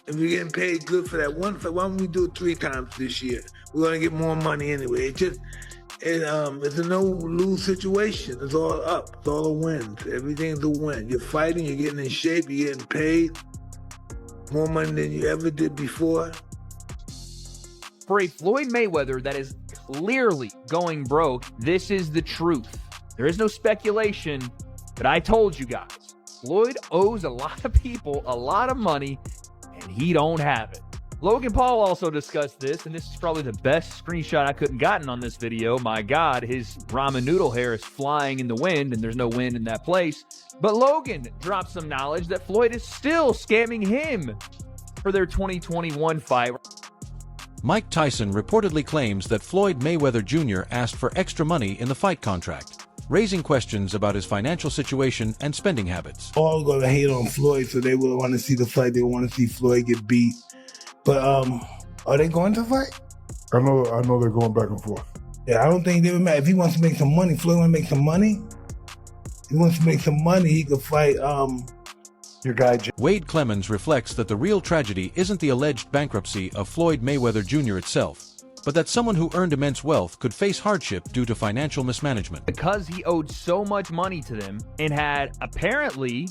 If you're getting paid good for that one fight, why don't we do it 3 times this year? We're gonna get more money anyway. It's a no-lose situation. It's all up. It's all a win. Everything's a win. You're fighting, you're getting in shape, you're getting paid more money than you ever did before. For a Floyd Mayweather that is clearly going broke, this is the truth. There is no speculation, but I told you guys, Floyd owes a lot of people a lot of money, and he don't have it. Logan Paul also discussed this, and this is probably the best screenshot I couldn't gotten on this video. My God, his ramen noodle hair is flying in the wind, and there's no wind in that place. But Logan dropped some knowledge that Floyd is still scamming him for their 2021 fight. Mike Tyson reportedly claims that Floyd Mayweather Jr. asked for extra money in the fight contract, raising questions about his financial situation and spending habits. All going to hate on Floyd, so they will want to see the fight. They want to see Floyd get beat. But are they going to fight? I know they're going back and forth. Yeah, I don't think they would matter. If he wants to make some money, Floyd want to make some money. If he wants to make some money, he could fight your guy. Wade Clemens reflects that the real tragedy isn't the alleged bankruptcy of Floyd Mayweather Jr. itself, but that someone who earned immense wealth could face hardship due to financial mismanagement. Because he owed so much money to them and had apparently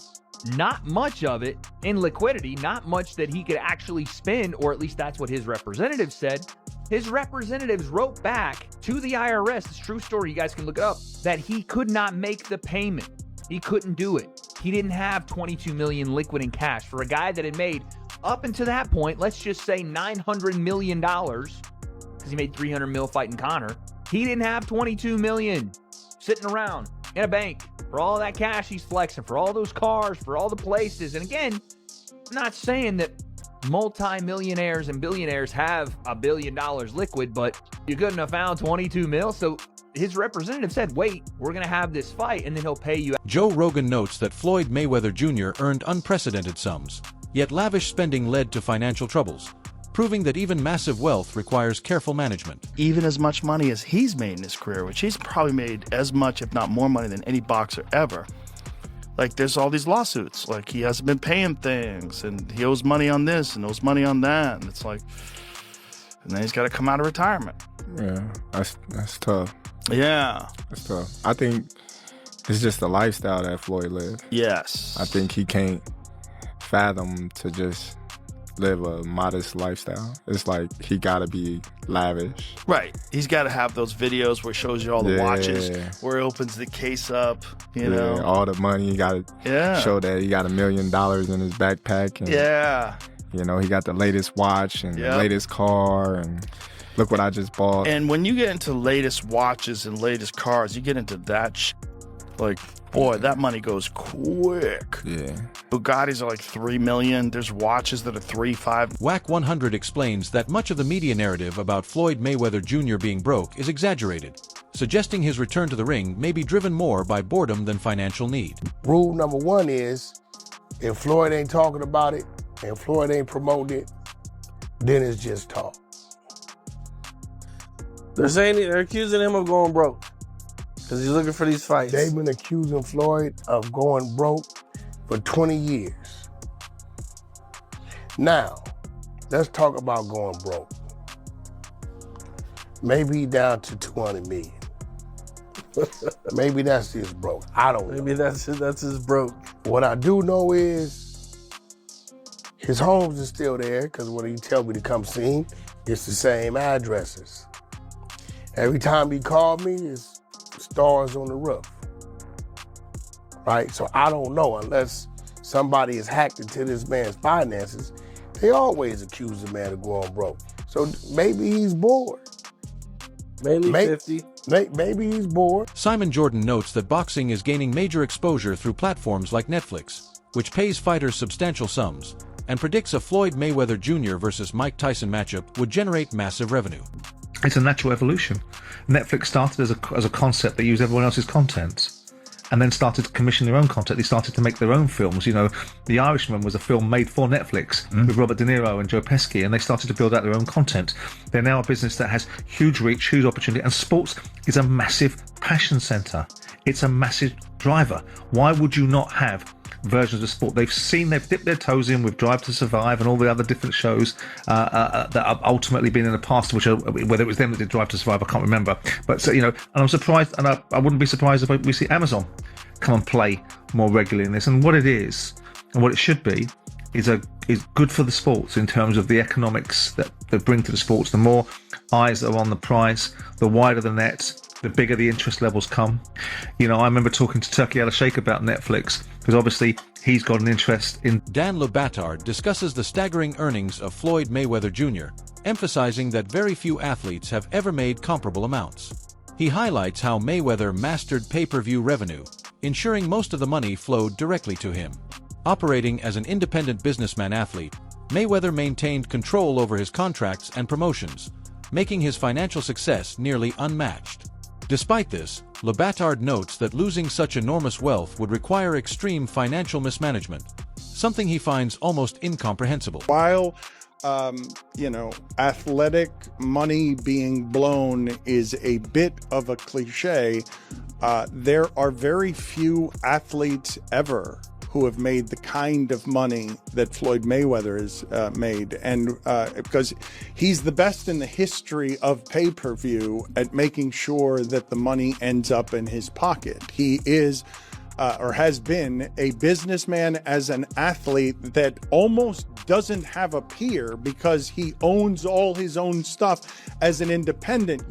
not much of it in liquidity, not much that he could actually spend, or at least that's what his representatives said. His representatives wrote back to the IRS, it's a true story, you guys can look it up, that he could not make the payment. He couldn't do it. He didn't have $22 million liquid in cash for a guy that had made, up until that point, let's just say $900 million, because he made $300 million fighting Conor. He didn't have $22 million sitting around in a bank for all that cash he's flexing, for all those cars, for all the places. And again, I'm not saying that multi-millionaires and billionaires have $1 billion liquid, but you couldn't have found 22 mil. So his representative said, wait, we're going to have this fight and then he'll pay you. Joe Rogan notes that Floyd Mayweather Jr. earned unprecedented sums, yet lavish spending led to financial troubles, proving that even massive wealth requires careful management. Even as much money as he's made in his career, which he's probably made as much, if not more money than any boxer ever. Like, there's all these lawsuits. Like, he hasn't been paying things, and he owes money on this and owes money on that. And it's like, and then he's got to come out of retirement. Yeah, that's tough. Yeah. That's tough. I think it's just the lifestyle that Floyd lives. Yes. I think he can't fathom to just live a modest lifestyle. It's like he gotta be lavish. Right. He's got to have those videos where he shows you all the watches, where he opens the case up, you know. All the money. He got to show that he got $1 million in his backpack. And, you know, he got the latest watch and the latest car and look what I just bought. And when you get into latest watches and latest cars, you get into that like, boy, that money goes quick. Yeah. Bugattis are like $3 million. There's watches that are $3, $5. WAC 100 explains that much of the media narrative about Floyd Mayweather Jr. being broke is exaggerated, suggesting his return to the ring may be driven more by boredom than financial need. Rule number 1 is, if Floyd ain't talking about it and Floyd ain't promoting it, then it's just talk. They're accusing him of going broke because he's looking for these fights. They've been accusing Floyd of going broke for 20 years. Now, let's talk about going broke. Maybe down to 200 million. Maybe that's his broke. I don't know. Maybe that's his broke. What I do know is his homes is still there, because when he tell me to come see him, it's the same addresses. Every time he called me, it's stars on the roof, right? So I don't know, unless somebody is hacked into this man's finances. They always accuse the man of going broke. So maybe he's bored. Mainly 50. Maybe he's bored. Simon Jordan notes that boxing is gaining major exposure through platforms like Netflix, which pays fighters substantial sums, and predicts a Floyd Mayweather Jr. versus Mike Tyson matchup would generate massive revenue. It's a natural evolution. Netflix started as a concept that used everyone else's content, and then started to commission their own content. They started to make their own films. You know, The Irishman was a film made for Netflix with Robert De Niro and Joe Pesci, and they started to build out their own content. They're now a business that has huge reach, huge opportunity, and sports is a massive passion center. It's a massive driver. Why would you not have versions of sport. They've dipped their toes in with Drive to Survive and all the other different shows that have ultimately been in the past, whether it was them that did Drive to Survive, I can't remember. But so, and I'm surprised, and I wouldn't be surprised if we see Amazon come and play more regularly in this. And what it is, and what it should be, is good for the sports in terms of the economics that they bring to the sports. The more eyes that are on the prize, the wider the net, the bigger the interest levels come. I remember talking to Turkey Al-Sheikh about Netflix, because obviously he's got an interest in... Dan Le Batard discusses the staggering earnings of Floyd Mayweather Jr., emphasizing that very few athletes have ever made comparable amounts. He highlights how Mayweather mastered pay-per-view revenue, ensuring most of the money flowed directly to him. Operating as an independent businessman-athlete, Mayweather maintained control over his contracts and promotions, making his financial success nearly unmatched. Despite this, Le Batard notes that losing such enormous wealth would require extreme financial mismanagement, something he finds almost incomprehensible. While, athletic money being blown is a bit of a cliche, there are very few athletes ever who have made the kind of money that Floyd Mayweather has made. And because he's the best in the history of pay-per-view at making sure that the money ends up in his pocket. He is, or has been, a businessman as an athlete that almost doesn't have a peer because he owns all his own stuff as an independent.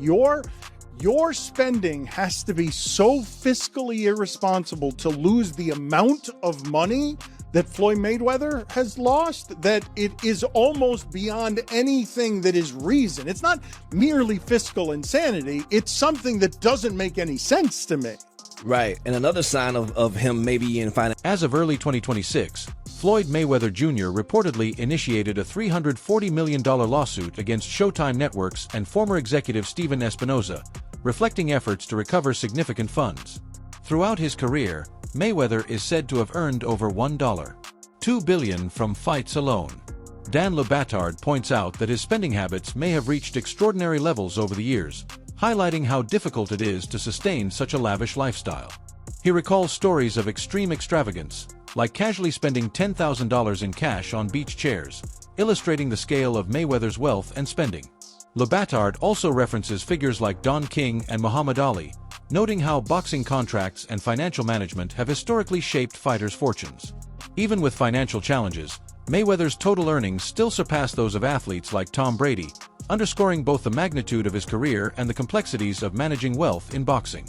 Your spending has to be so fiscally irresponsible to lose the amount of money that Floyd Mayweather has lost that it is almost beyond anything that is reason. It's not merely fiscal insanity. It's something that doesn't make any sense to me. Right. And another sign of him maybe in finance. As of early 2026, Floyd Mayweather Jr. reportedly initiated a $340 million lawsuit against Showtime Networks and former executive Steven Espinoza, reflecting efforts to recover significant funds. Throughout his career, Mayweather is said to have earned over $2 billion from fights alone. Dan Le Batard points out that his spending habits may have reached extraordinary levels over the years, highlighting how difficult it is to sustain such a lavish lifestyle. He recalls stories of extreme extravagance, like casually spending $10,000 in cash on beach chairs, illustrating the scale of Mayweather's wealth and spending. Le Batard also references figures like Don King and Muhammad Ali, noting how boxing contracts and financial management have historically shaped fighters' fortunes. Even with financial challenges, Mayweather's total earnings still surpass those of athletes like Tom Brady, underscoring both the magnitude of his career and the complexities of managing wealth in boxing.